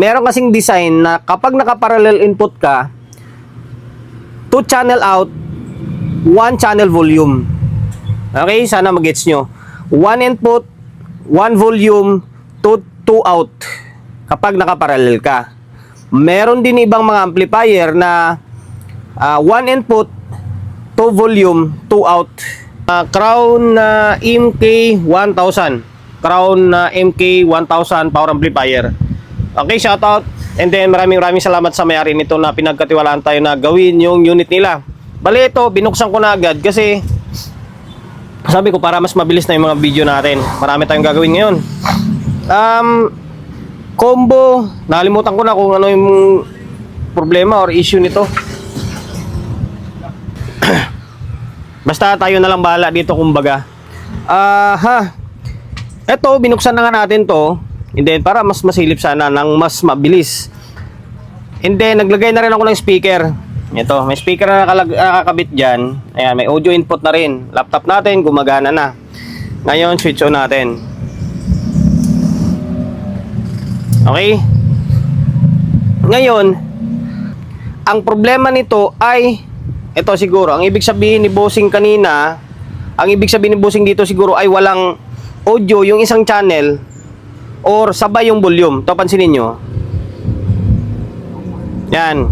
Meron kasing design na kapag naka-parallel input ka, 2 channel out, 1 channel volume. Okay, sana mag-gets nyo. 1 input, 1 volume, 2 out kapag naka-parallel ka. Meron din ibang mga amplifier na 1 input, 2 volume, 2 out. Crown MK1000. Crown MK1000 power amplifier. Okay, shoutout. And then maraming salamat sa may-ari nito na pinagkatiwalaan tayo na gawin yung unit nila. Bali ito, binuksan ko na agad kasi sabi ko para mas mabilis na yung mga video natin. Marami tayong gagawin ngayon. Combo, nakalimutan ko na kung ano yung problema or issue nito. Basta tayo na lang bahala dito kumbaga. Eto, binuksan na nga natin to. And then para mas masilip sana ng mas mabilis. And then naglagay na rin ako ng speaker. Ito, may speaker na nakakabit dyan. Ayan, may audio input na rin. Laptop natin, gumagana na. Ngayon, switch on natin. Okay? Ngayon, ang problema nito ay ito siguro, ang ibig sabihin ni bossing kanina, ang ibig sabihin ni bossing dito siguro ay walang audio yung isang channel or sabay yung volume. Ito, pansinin nyo. Yan.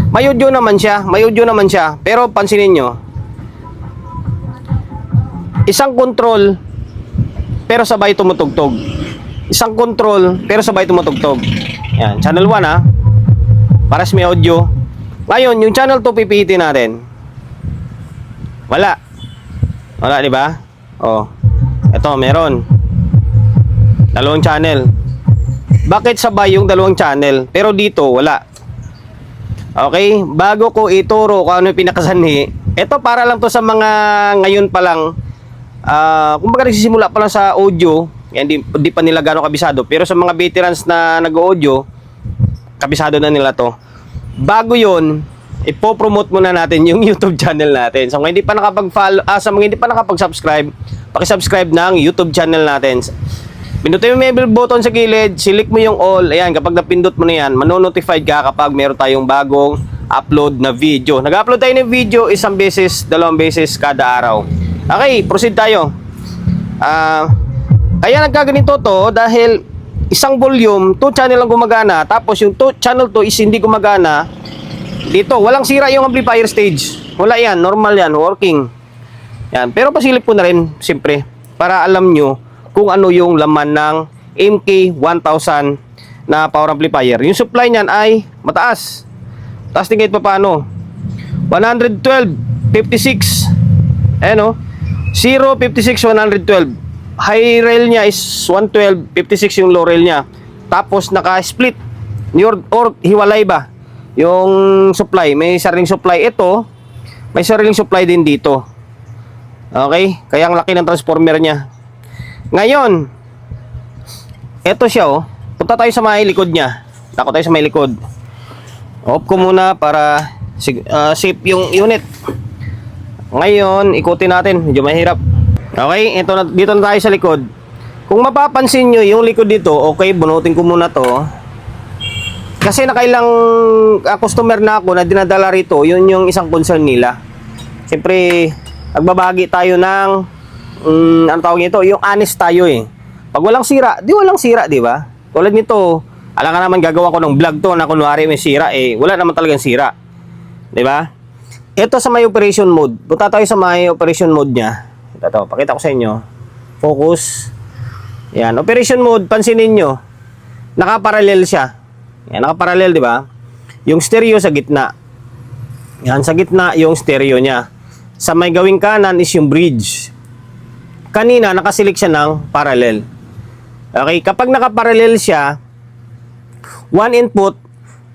May audio naman siya, pero pansinin nyo. Isang control, pero sabay tumutugtog. Isang control, pero sabay tumutugtog. Yan, channel 1 ha. Paras may audio. Ngayon, yung channel 2 pipihitin natin. Wala, di ba? Oh. Ito, meron. Dalawang channel. Bakit sabay yung dalawang channel? Pero dito, wala. Okay? Bago ko ituro kung ano yung pinakasanhi, ito para lang to sa mga ngayon pa lang, kumbaga nagsisimula pa lang sa audio, yan, di pa nila gano'ng kabisado. Pero sa mga veterans na nag-audio, kabisado na nila to. Bago yun, ipopromote muna natin yung YouTube channel natin. So, kung hindi pa nakapag-follow, sa mga hindi pa nakapag-subscribe, paki-subscribe ng YouTube channel natin. Pindutin mo yung bell button sa gilid, select mo yung all. Ayan, kapag napindot mo na yan, manonotified ka kapag meron tayong bagong upload na video. Nag-upload tayo ng video 1 beses, 2 beses kada araw. Okay, proceed tayo. Kaya nagkaganito to dahil isang volume, 2 channel lang gumagana, tapos yung channel 2 is hindi gumagana. Dito, walang sira yung amplifier stage. Wala yan, normal yan, working. Yan, pero pasilip ko na rin, siyempre, para alam nyo kung ano yung laman ng MK1000 na power amplifier. Yung supply niyan ay mataas. Taas din kahit pa paano. 112, 56. Ayan o. 0, 56, 112. High rail niya is 112, 56 yung low rail niya. Tapos naka-split or hiwalay ba yung supply. May sariling supply ito, may sariling supply din dito. Okay? Kaya ang laki ng transformer niya. Ngayon, ito siya oh. Punta tayo sa may likod niya. Tako tayo sa may likod. Off ko muna para safe yung unit. Ngayon, ikutin natin. Medyo mahirap. Okay, dito na tayo sa likod. Kung mapapansin nyo, yung likod dito, okay, bunutin ko muna to. Kasi nakailang customer na ako na dinadala rito, yun yung isang concern nila. Siyempre, nagbabagi tayo ng, ano tawag nito, yung honest tayo eh. Pag walang sira, walang sira, di ba? Tulad nito, alam ka naman gagawa ko ng vlog to na kunwari may sira, eh, wala naman talagang sira. Di ba? Ito sa may operation mode. Punta tayo sa may operation mode niya. Ito, pakita ko sa inyo. Focus. Yan, operation mode, pansinin nyo. Nakaparallel siya. Yan, nakaparallel, di ba? Yung stereo sa gitna. Yan, sa gitna yung stereo niya. Sa may gawing kanan is yung bridge. Kanina, nakasilik siya ng parallel. Okay, kapag nakaparallel siya, 1 input,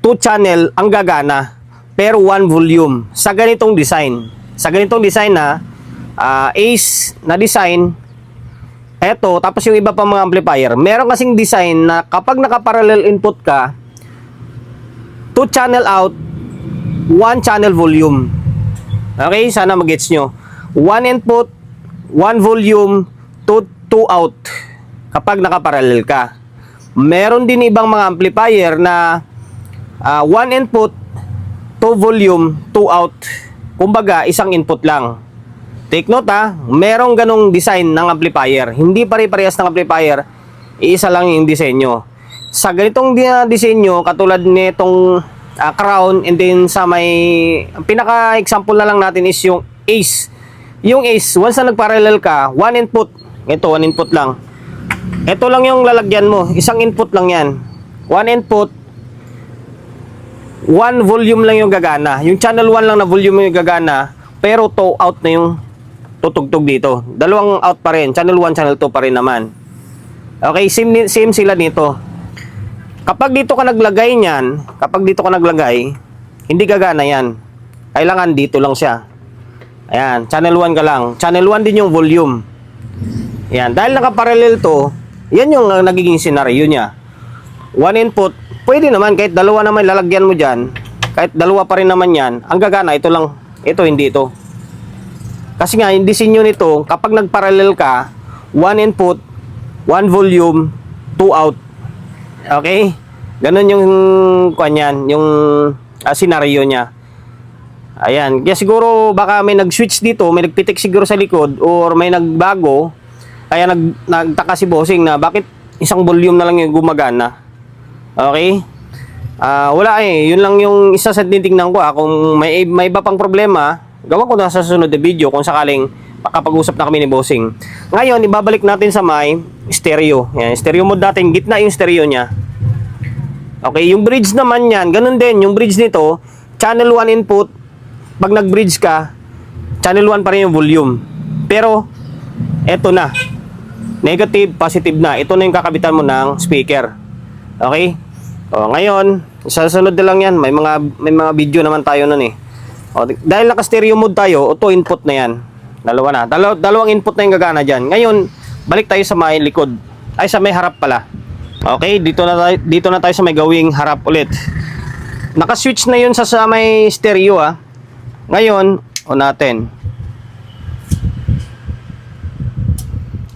2 channel ang gagana, pero 1 volume. Sa ganitong design. Sa ganitong design na, Ace na design, eto, tapos yung iba pang mga amplifier, meron kasing design na kapag naka-parallel input ka, 2 channel out, 1 channel volume. Okay, sana mag-gets nyo. 1 input, 1 volume, 2 out kapag naka-parallel ka. Meron din ibang mga amplifier na 1 input, 2 volume, 2 out. Kumbaga, isang input lang. Take note merong ganong design ng amplifier. Hindi pare-parehas ng amplifier, iisa lang yung disenyo. Sa ganitong disenyo, katulad nitong crown, and then sa may, pinaka-example na lang natin is yung Ace. Yung Ace, once na nagparallel ka, 1 input. Ito, 1 input lang. Ito lang yung lalagyan mo. Isang input lang yan. 1 input, 1 volume lang yung gagana. Yung channel 1 lang na volume yung gagana, pero 2 out na yung tutugtog dito. Dalawang out pa rin. Channel 1, channel 2 pa rin naman. Okay, same sila dito. Kapag dito ka naglagay niyan, hindi gagana yan. Kailangan dito lang siya. Ayan, channel 1 ka lang. Channel 1 din yung volume. Ayan, dahil nakaparallel to, yan yung nagiging scenario niya. 1 input, pwede naman kahit dalawa naman lalagyan mo dyan, kahit dalawa pa rin naman yan, ang gagana ito lang, ito hindi ito. Kasi nga yung disenyo nito, kapag nagparallel ka, 1 input, 1 volume, 2 out. Okay? Ganun yung kanyan, yung scenario niya. Ayan, kaya siguro baka may nag-switch dito, may nagpitik siguro sa likod or may nagbago. Kaya nagtaka si bossing na bakit isang volume na lang yung gumagana. Okay? Wala yun lang yung isa sa tinitingnan ko. Kung may iba pang problema, gawa ko na sa susunod na video kung sakaling makapag-usap na kami ni bossing. Ngayon, ibabalik natin sa may stereo. Yan, stereo mode natin, gitna yung stereo niya. Okay, yung bridge naman yan, ganun din. Yung bridge nito, channel 1 input, pag nag-bridge ka, channel 1 pa rin yung volume. Pero, eto na. Negative, positive na. Ito na yung kakabitan mo ng speaker. Okay? O, ngayon, sasunod na lang yan. May mga video naman tayo nun eh. O, dahil naka-stereo mode tayo, auto input na yan. Dalawa na. Dalawang input na yung gagana dyan. Ngayon, balik tayo sa may likod. Ay, sa may harap pala. Okay, dito na tayo sa may gawing harap ulit. Naka-switch na yun sa may stereo Ngayon, on natin.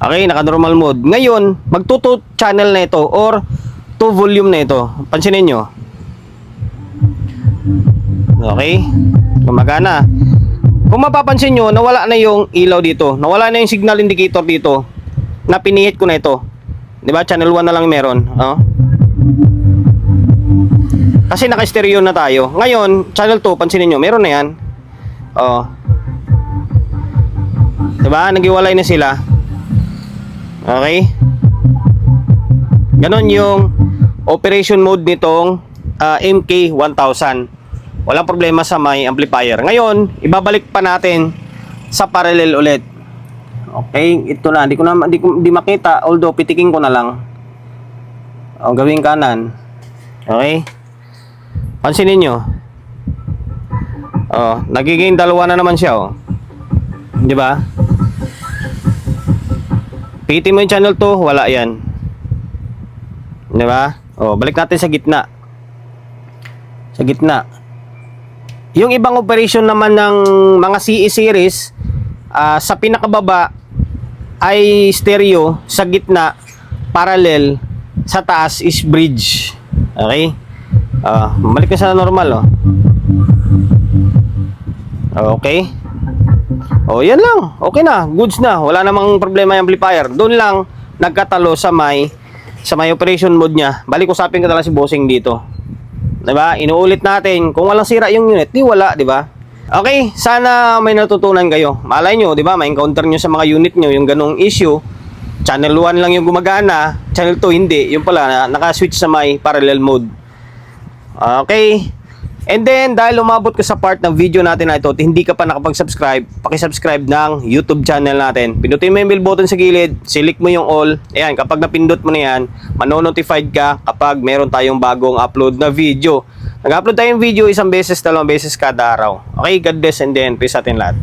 Okay, naka-normal mode. Ngayon, magtuto channel na ito or 2 volume na ito. Pansinin nyo. Okay, gumagana. Kung mapapansin nyo, nawala na yung ilaw dito. Nawala na yung signal indicator dito. Na pinihit ko na ito. Diba? Channel 1 na lang meron. Kasi naka-stereo na tayo. Ngayon, channel 2, pansinin nyo, meron na yan. Diba? Nagiwalay na sila. Okay? Ganon yung operation mode nitong MK1000. Walang problema sa may amplifier. Ngayon, ibabalik pa natin sa parallel ulit. Okay, ito na. Hindi makita, although pitiking ko na lang. Gawing kanan. Okay? Pansinin nyo. Nagiging dalawa na naman siya. Di ba? Pitin mo yung channel 2, wala yan. Di ba? Balik natin sa gitna. Sa gitna. Yung ibang operation naman ng mga CE series, sa pinakababa ay stereo, sa gitna parallel, sa taas is bridge. Okay? Balik na sa normal. Okay? Yan lang. Okay na. Goods na. Wala namang problema yung amplifier. Doon lang nagkatalo sa may operation mode niya. Balik usapin ko talaga si bossing dito. 'Di ba? Inuulit natin. Kung walang sira yung unit, di wala, 'di ba? Okay, sana may natutunan kayo. Malay nyo, 'di ba? Ma-encounter nyo sa mga unit nyo yung ganong issue. Channel 1 lang yung gumagana, channel 2 hindi. Yung pala naka-switch sa may parallel mode. Okay? And then, dahil umabot ka sa part ng video natin na ito at hindi ka pa nakapag-subscribe, paki-subscribe ng YouTube channel natin. Pindutin mo yung bell button sa gilid, select mo yung all. Ayan, kapag napindot mo na yan, manonotified ka kapag meron tayong bagong upload na video. Nag-upload tayong video 1 beses, 2 beses kada araw. Okay, God bless and then peace atin lahat.